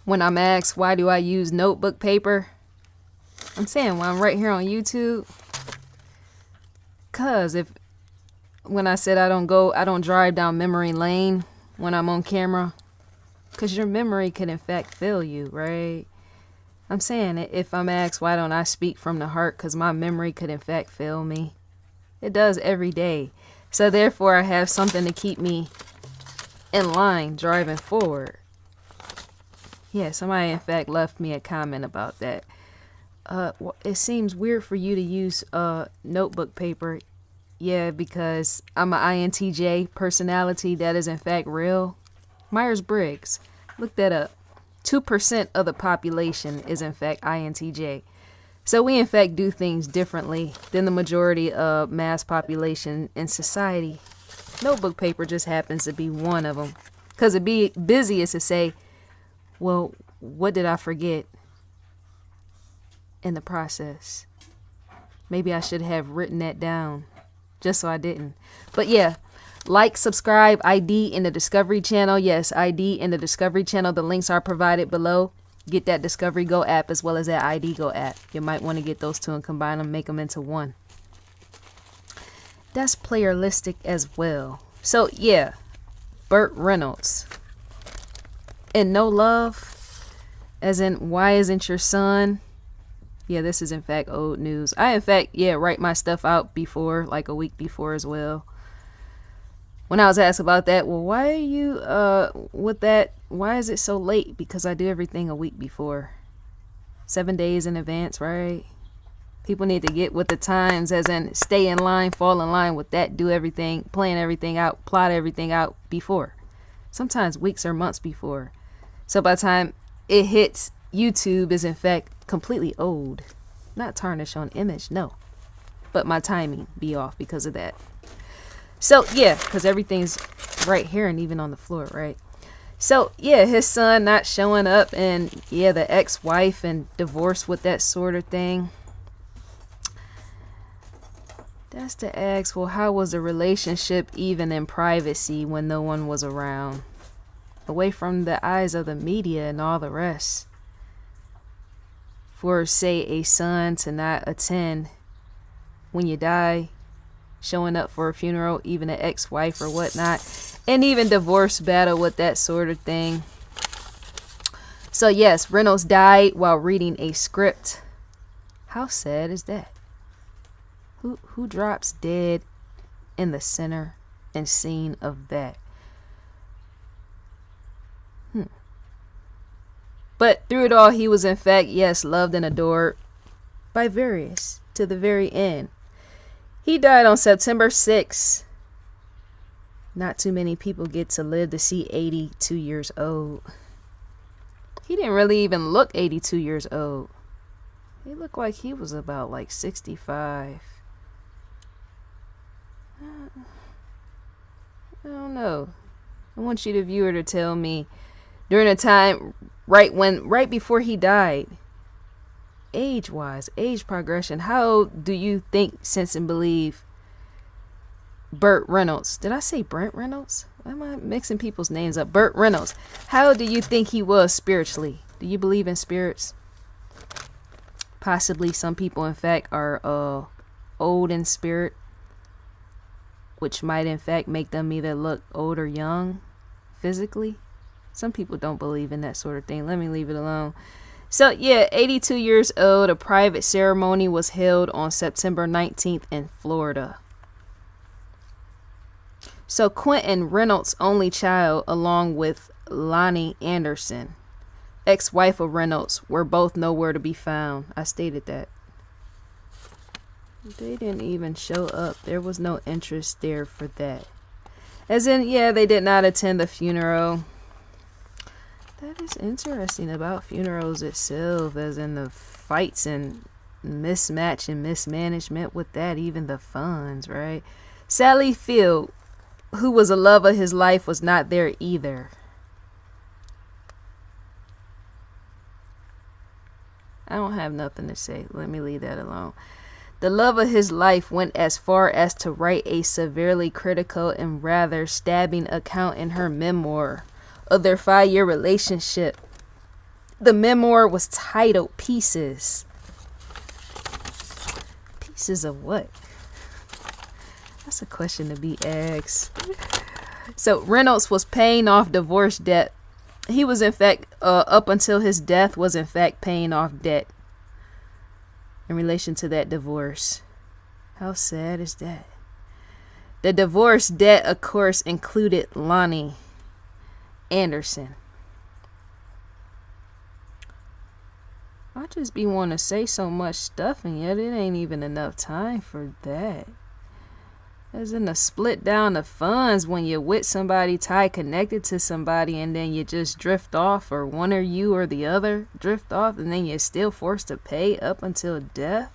when I'm asked why do I use notebook paper, I'm saying when I'm right here on YouTube. Cause when I said I don't drive down memory lane when I'm on camera. Cause your memory could in fact fail you, right? I'm saying if I'm asked why don't I speak from the heart, cause my memory could in fact fail me. It does every day. So therefore I have something to keep me in line driving forward. Yeah, somebody in fact left me a comment about that. It seems weird for you to use notebook paper. Yeah, because I'm an INTJ personality that is in fact real. Myers-Briggs. Look that up. 2% of the population is in fact INTJ. So we in fact do things differently than the majority of mass population in society. Notebook paper just happens to be one of them. Because it'd be busy is to say, well, what did I forget in the process? Maybe I should have written that down just so I didn't. But yeah, like, subscribe, ID in the Discovery channel. Yes, ID in the Discovery channel. The links are provided below. Get that Discovery Go app as well as that ID Go app. You might want to get those two and combine them, make them into one. That's playeristic as well. So yeah, BURT Reynolds. And no love, as in why isn't your son? Yeah, this is in fact old news. I in fact, write my stuff out before, like a week before as well. When I was asked about that, well, why are you with that? Why is it so late? Because I do everything a week before. 7 days in advance, right? People need to get with the times, as in stay in line, fall in line with that, do everything, plan everything out, plot everything out before. Sometimes weeks or months before. So by the time it hits, YouTube is in fact completely old. Not tarnished on image, no. But my timing be off because of that. So yeah, because everything's right here and even on the floor, right? So yeah, his son not showing up, and yeah, the ex-wife and divorce with that sort of thing. That's to ask, well, how was the relationship even in privacy when no one was around? Away from the eyes of the media and all the rest. For, say, a son to not attend when you die, showing up for a funeral, even an ex-wife or whatnot, and even divorce battle with that sort of thing. So yes, Reynolds died while reading a script. How sad is that? Who drops dead in the center and scene of that? But through it all, he was in fact, yes, loved and adored by various to the very end. He died on September 6th. Not too many people get to live to see 82 years old. He didn't really even look 82 years old. He looked like he was about like 65. I don't know. I want you, the viewer, to tell me during the time right before he died, age-wise, age progression, how do you think, sense, and believe BURT Reynolds? Did I say Brent Reynolds? Why am I mixing people's names up? BURT Reynolds. How do you think he was spiritually? Do you believe in spirits? Possibly some people, in fact, are old in spirit, which might, in fact, make them either look old or young physically. Some people don't believe in that sort of thing. Let me leave it alone. So, yeah, 82 years old. A private ceremony was held on September 19th in Florida. So, Quentin Reynolds' only child, along with Lonnie Anderson, ex-wife of Reynolds, were both nowhere to be found. I stated that. They didn't even show up. There was no interest there for that. As in, yeah, they did not attend the funeral. That is interesting about funerals itself, as in the fights and mismatch and mismanagement with that, even the funds, right? Sally Field, who was a love of his life, was not there either. I don't have nothing to say. Let me leave that alone. The love of his life went as far as to write a severely critical and rather stabbing account in her memoir of their 5-year relationship. The memoir was titled Pieces. Pieces of what? That's a question to be asked. So Reynolds was paying off divorce debt. He was in fact, up until his death, was in fact paying off debt in relation to that divorce. How sad is that? The divorce debt, of course, included Lonnie Anderson. I just be wanting to say so much stuff, and yet it ain't even enough time for that. As in a split down the funds when you're with somebody, tied, connected to somebody, and then you just drift off, or one or you or the other drift off, and then you're still forced to pay up until death.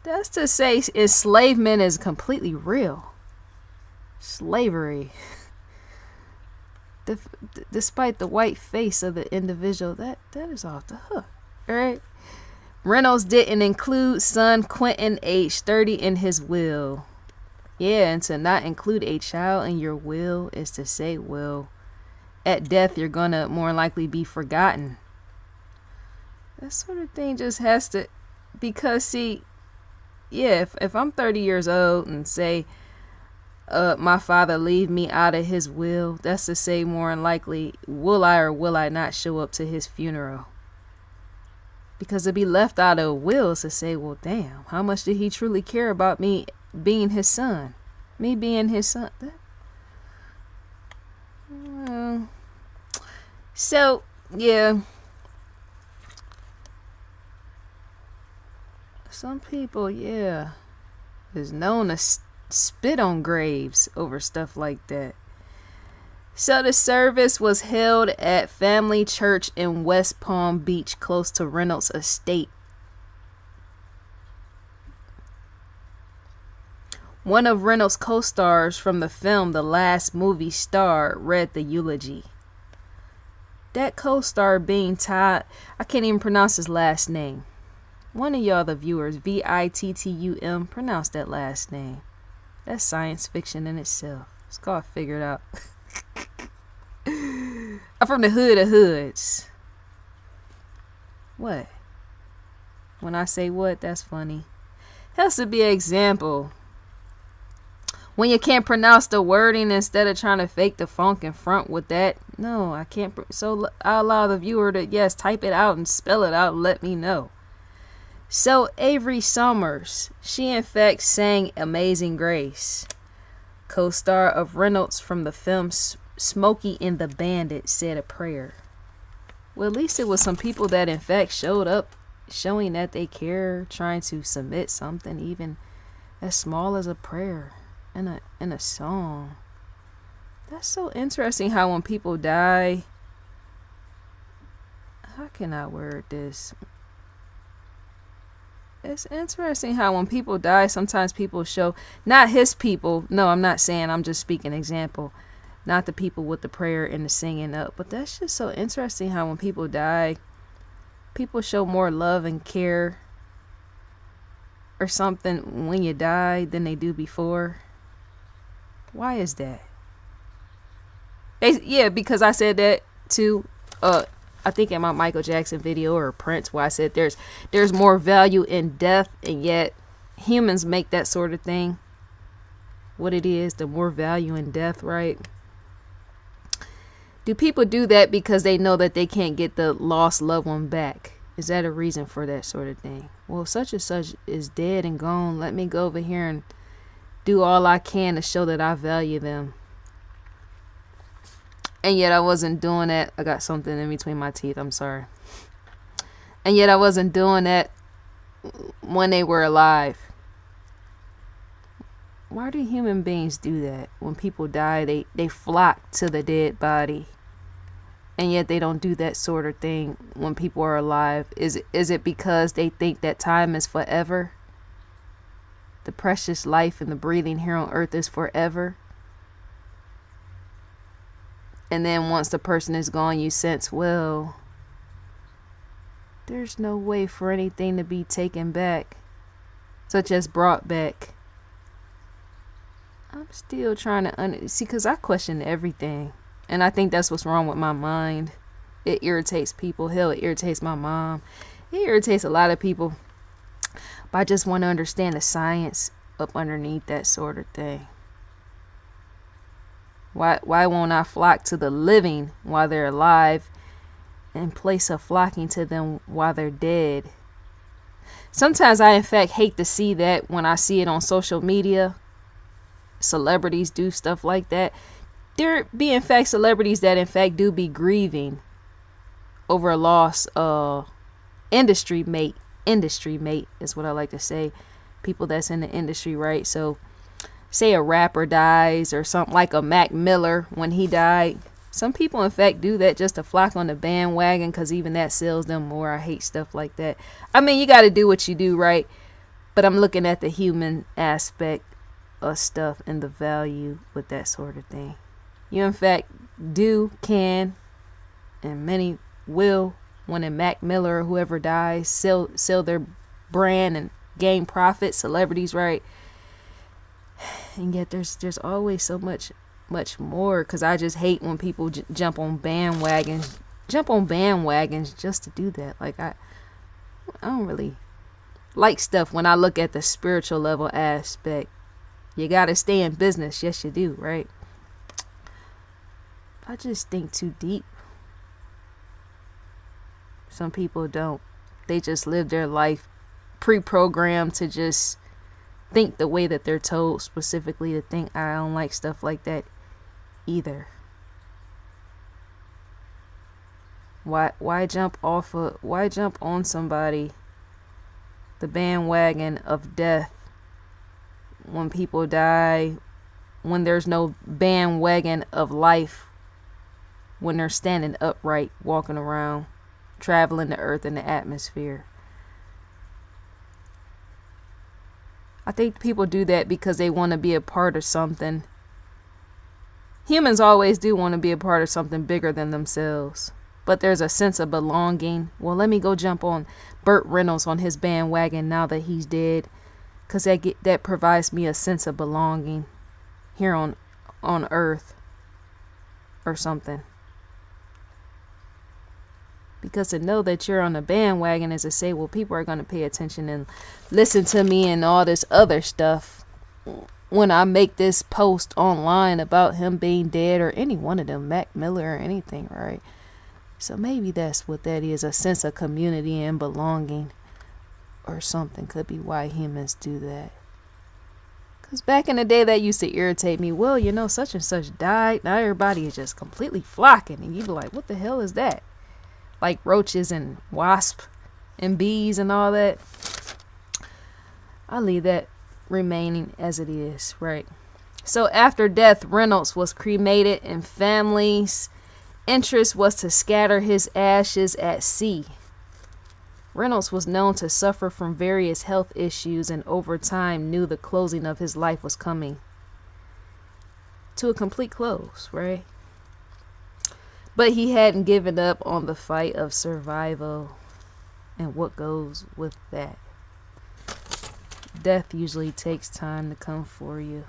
That's to say enslavement is completely real. Slavery. Despite the white face of the individual, that is off the hook. Right? Reynolds didn't include son Quentin, age 30, in his will. Yeah, and to not include a child in your will is to say, well, at death you're gonna more likely be forgotten. That sort of thing just has to, because see, yeah, if I'm 30 years old and say my father leave me out of his will, that's to say more than likely will I or will I not show up to his funeral. Because to be left out of a will is to say, well, damn, how much did he truly care about me being his son? Me being his son. So, yeah. Some people, yeah, is known to spit on graves over stuff like that. So the service was held at Family Church in West Palm Beach, close to Reynolds' estate. One of Reynolds' co-stars from the film The Last Movie Star read the eulogy. That co-star being Todd, I can't even pronounce his last name. One of y'all, the viewers, Vittum, pronounce that last name. That's science fiction in itself. It's called Figure It Out. I'm from the hood of hoods. What? When I say what, that's funny. Has to be an example. When you can't pronounce the wording instead of trying to fake the funk in front with that. No, I can't. So I allow the viewer to, yes, type it out and spell it out and let me know. So Avery Summers, she in fact sang Amazing Grace. Co-star of Reynolds from the film Smokey and the Bandit, said a prayer. Well, at least it was some people that in fact showed up, showing that they care, trying to submit something even as small as a prayer in a song. That's so interesting how when people die, how can I word this? It's interesting how when people die, sometimes people show, not his people, no, I'm not saying, I'm just speaking example, not the people with the prayer and the singing up, but that's just so interesting how when people die, people show more love and care or something when you die than they do before. Why is that? Yeah, because I said that too. I think in my Michael Jackson video or Prince, where I said there's more value in death, and yet humans make that sort of thing what it is, the more value in death, right? Do people do that because they know that they can't get the lost loved one back? Is that a reason for that sort of thing? Well, such and such is dead and gone. Let me go over here and do all I can to show that I value them. And yet I wasn't doing that. I got something in between my teeth. I'm sorry. And yet I wasn't doing that when they were alive. Why do human beings do that? When people die, they flock to the dead body. And yet they don't do that sort of thing when people are alive. Is it because they think that time is forever? The precious life and the breathing here on earth is forever? And then once the person is gone, you sense, well, there's no way for anything to be taken back, such as brought back. I'm still trying to see, because I question everything. And I think that's what's wrong with my mind. It irritates people. Hell, it irritates my mom. It irritates a lot of people. But I just want to understand the science up underneath that sort of thing. Why won't I flock to the living while they're alive in place of flocking to them while they're dead? Sometimes I, in fact, hate to see that when I see it on social media. Celebrities do stuff like that. There be, in fact, celebrities that, in fact, do be grieving over a loss of industry mate is what I like to say. People that's in the industry, right? So say a rapper dies or something, like a Mac Miller when he died. Some people, in fact, do that just to flock on the bandwagon because even that sells them more. I hate stuff like that. I mean, you got to do what you do, right? But I'm looking at the human aspect of stuff and the value with that sort of thing. You, in fact, can, and many will, when a Mac Miller or whoever dies, sell their brand and gain profit. Celebrities, right? And yet there's always so much more, because I just hate when people jump on bandwagons just to do that. Like I don't really like stuff when I look at the spiritual level aspect. You gotta stay in business. Yes, you do, right? I just think too deep. Some people don't. They just live their life pre-programmed to just think the way that they're told specifically to think. I don't like stuff like that either. Why jump on somebody, the bandwagon of death, when people die, when there's no bandwagon of life, when they're standing upright, walking around, traveling the earth and the atmosphere? I think people do that because they want to be a part of something. Humans always do want to be a part of something bigger than themselves. But there's a sense of belonging. Well, let me go jump on BURT Reynolds on his bandwagon now that he's dead, because that provides me a sense of belonging here on earth or something. Because to know that you're on a bandwagon is to say, well, people are going to pay attention and listen to me and all this other stuff when I make this post online about him being dead, or any one of them, Mac Miller or anything, right? So maybe that's what that is, a sense of community and belonging or something. Could be why humans do that. Because back in the day, that used to irritate me. Well, such and such died. Now everybody is just completely flocking. And you'd be like, what the hell is that? Like roaches and wasps and bees and all that. I'll leave that remaining as it is, right? So after death, Reynolds was cremated, and family's interest was to scatter his ashes at sea. Reynolds was known to suffer from various health issues, and over time knew the closing of his life was coming to a complete close, right? But he hadn't given up on the fight of survival and what goes with that. Death usually takes time to come for you.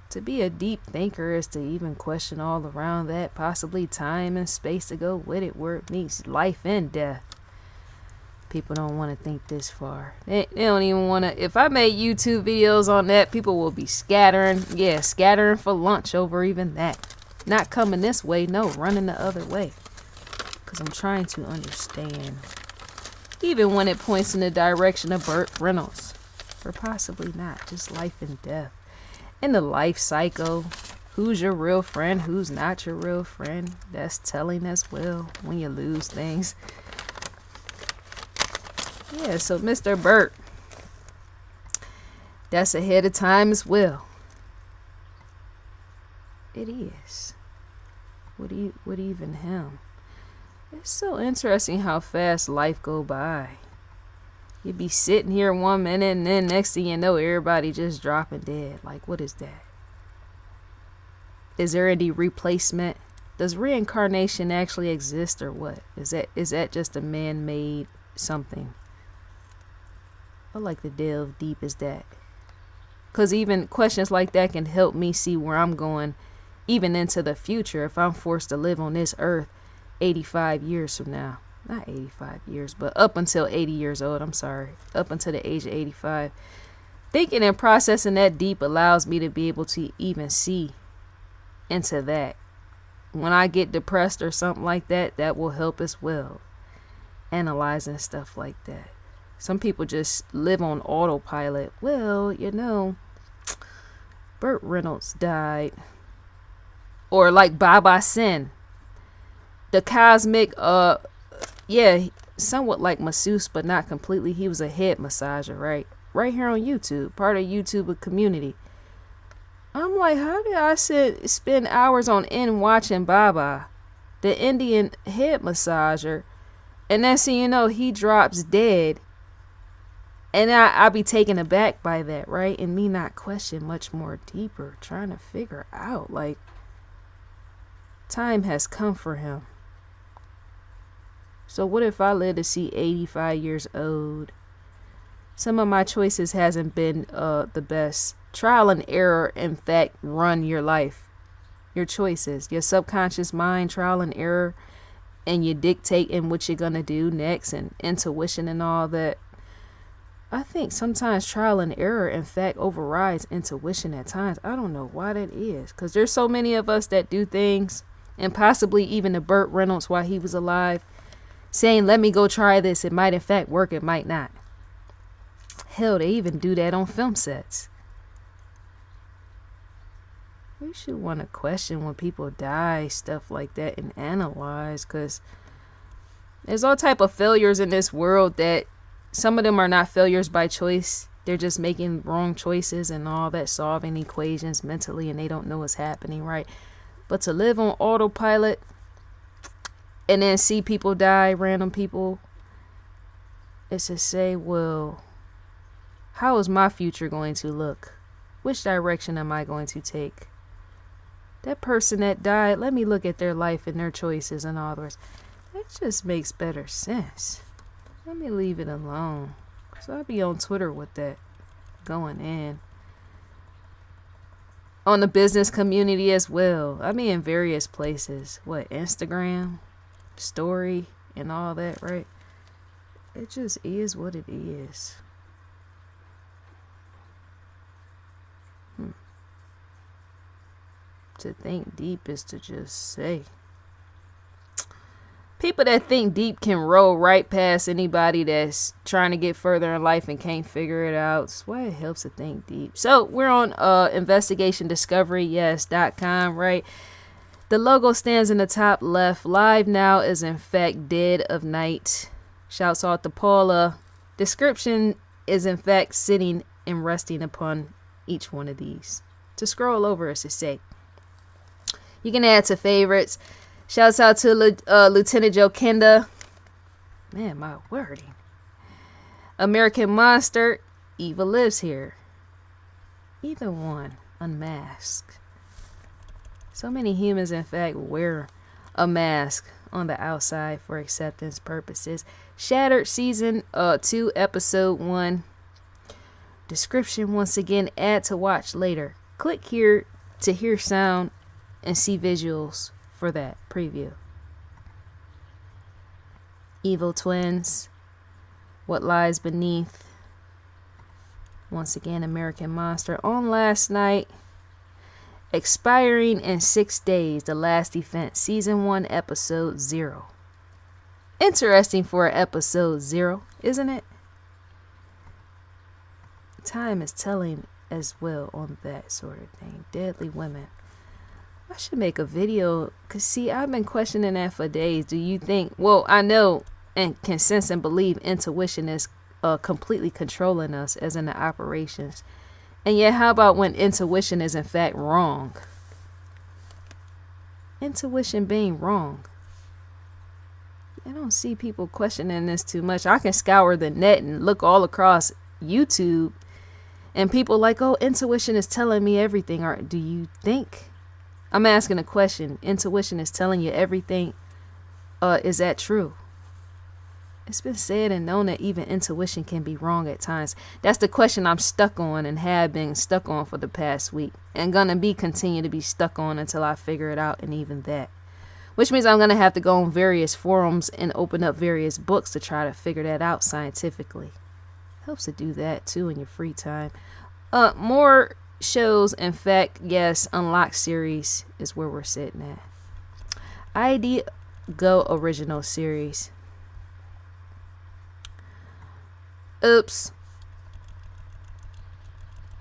To be a deep thinker is to even question all around that, possibly time and space to go with it, where it meets life and death. People don't want to think this far. They don't even want to. If I made YouTube videos on that, people will be scattering. Yeah, scattering for lunch over even that. Not coming this way, no, running the other way. Because I'm trying to understand. Even when it points in the direction of BURT Reynolds. Or possibly not, just life and death. In the life cycle, who's your real friend, who's not your real friend. That's telling as well when you lose things. Yeah, so Mr. BURT, that's ahead of time as well. It is. What even him? It's so interesting how fast life go by. You'd be sitting here one minute, and then next thing you know, everybody just dropping dead. Like, what is that? Is there any replacement? Does reincarnation actually exist, or what? Is that just a man-made something? I like to delve deep as that. Because even questions like that can help me see where I'm going, even into the future, if I'm forced to live on this earth 85 years from now. Not 85 years, but up until 80 years old. I'm sorry. Up until the age of 85. Thinking and processing that deep allows me to be able to even see into that. When I get depressed or something like that, that will help as well. Analyzing stuff like that. Some people just live on autopilot. Well, you know, BURT Reynolds died. Or like Baba Sin. The cosmic, somewhat like masseuse, but not completely. He was a head massager, right? Right here on YouTube, part of YouTube community. I'm like, how did I spend hours on end watching Baba, the Indian head massager, and next thing you know, he drops dead. And I be taken aback by that, right? And me not question much more deeper, trying to figure out, like, time has come for him. So what if I live to see 85 years old? Some of my choices hasn't been the best. Trial and error, in fact, run your life. Your choices, your subconscious mind, trial and error, and you dictate in what you're going to do next, and intuition and all that. I think sometimes trial and error, in fact, overrides intuition at times. I don't know why that is, because there's so many of us that do things, and possibly even the BURT Reynolds while he was alive, saying, let me go try this. It might in fact work, it might not. Hell, they even do that on film sets. We should want to question when people die, stuff like that, and analyze, because there's all type of failures in this world that some of them are not failures by choice. They're just making wrong choices and all that, solving equations mentally, and they don't know what's happening, right? But to live on autopilot and then see people die, random people, it's to say, well, how is my future going to look? Which direction am I going to take? That person that died, let me look at their life and their choices and all the rest. That just makes better sense. Let me leave it alone. So I'll be on Twitter with that going in. On the business community as well. I mean, in various places. What, Instagram, story, and all that, right? It just is what it is. To think deep is to just say. People that think deep can roll right past anybody that's trying to get further in life and can't figure it out. That's why it helps to think deep. So we're on investigationdiscoveryyes.com, right? The logo stands in the top left. Live now is in fact dead of night. Shouts out to Paula. Description is in fact sitting and resting upon each one of these. To scroll over is to say. You can add to favorites. Shouts out to Lieutenant Joe Kenda. Man, my wording. American Monster. Eva lives here. Either one. Unmasked. So many humans, in fact, wear a mask on the outside for acceptance purposes. Shattered Season 2, Episode 1. Description, once again, add to watch later. Click here to hear sound and see visuals for that preview. Evil Twins. What Lies Beneath. Once again, American Monster. On last night. Expiring in 6 days. The Last Event. Season 1, Episode 0. Interesting for Episode 0, isn't it? Time is telling as well on that sort of thing. Deadly Women. I should make a video, because see, I've been questioning that for days. Do you think, well, I know and can sense and believe intuition is completely controlling us as in the operations. And yet, how about when intuition is in fact wrong? Intuition being wrong. I don't see people questioning this too much. I can scour the net and look all across YouTube, and people like, oh, intuition is telling me everything. Or do you think? I'm asking a question. Intuition is telling you everything. Is that true? It's been said and known that even intuition can be wrong at times. That's the question I'm stuck on and have been stuck on for the past week. And gonna continue to be stuck on until I figure it out, and even that. Which means I'm gonna have to go on various forums and open up various books to try to figure that out scientifically. Helps to do that too in your free time. More shows, in fact, yes, Unlocked series is where we're sitting at. ID Go original series. Oops.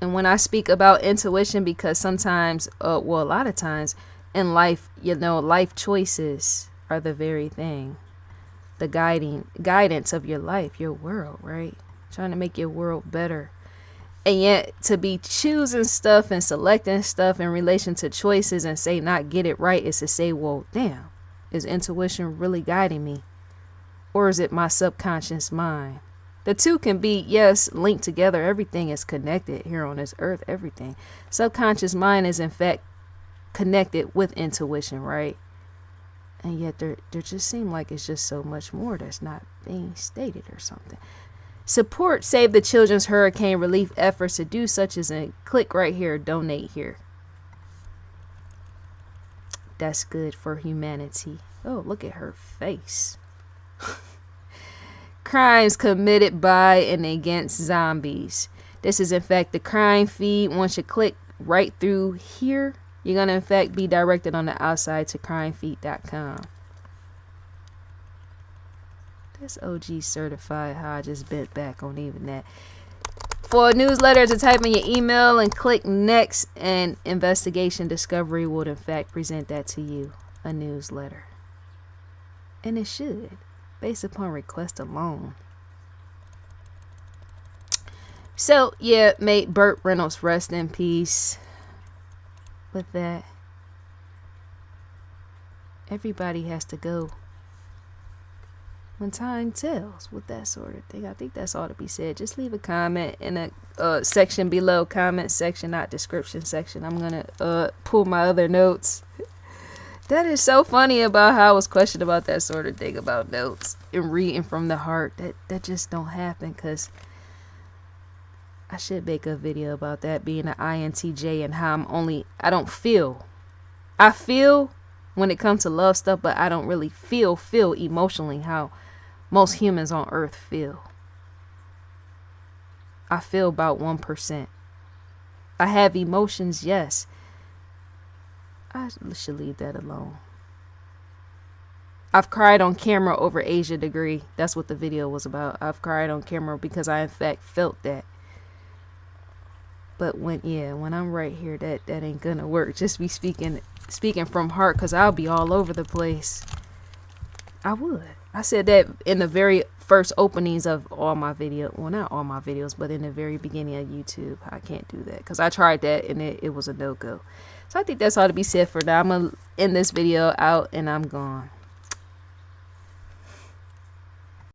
And when I speak about intuition, because sometimes, a lot of times in life, life choices are the very thing, the guidance of your life, your world, right? Trying to make your world better. And yet to be choosing stuff and selecting stuff in relation to choices and say not get it right is to say, well, damn, is intuition really guiding me? Or is it my subconscious mind? The two can be, yes, linked together. Everything is connected here on this earth, everything. Subconscious mind is in fact connected with intuition, right? And yet there just seem like it's just so much more that's not being stated or something. Support Save the Children's hurricane relief efforts to do such as click right here, donate here. That's good for humanity. Oh, look at her face. Crimes committed by and against zombies. This is in fact the crime feed. Once you click right through here, you're going to in fact be directed on the outside to crimefeed.com. That's OG certified. How I just bent back on even that. For a newsletter, to type in your email and click next, and Investigation Discovery will in fact present that to you. A newsletter. And it should, based upon request alone. So, yeah, may BURT Reynolds rest in peace. With that, everybody has to go when time tells, with that sort of thing. I think that's all to be said. Just leave a comment in a section below, comment section, not description section. I'm gonna pull my other notes. That is so funny about how I was questioned about that sort of thing about notes and reading from the heart. That just don't happen, because I should make a video about that, being an INTJ and how I don't feel. I feel when it comes to love stuff, but I don't really feel emotionally how most humans on earth feel. I feel about 1%. I have emotions, yes. I should leave that alone. I've cried on camera over Asia degree. That's what the video was about. I've cried on camera because I in fact felt that. But when I'm right here, that ain't gonna work. Just be speaking from heart, because I'll be all over the place. I would. I said that in the very first openings of all my videos. Well, not all my videos, but in the very beginning of YouTube. I can't do that because I tried that and it was a no-go. So I think that's all to be said for now. I'm going to end this video out and I'm gone.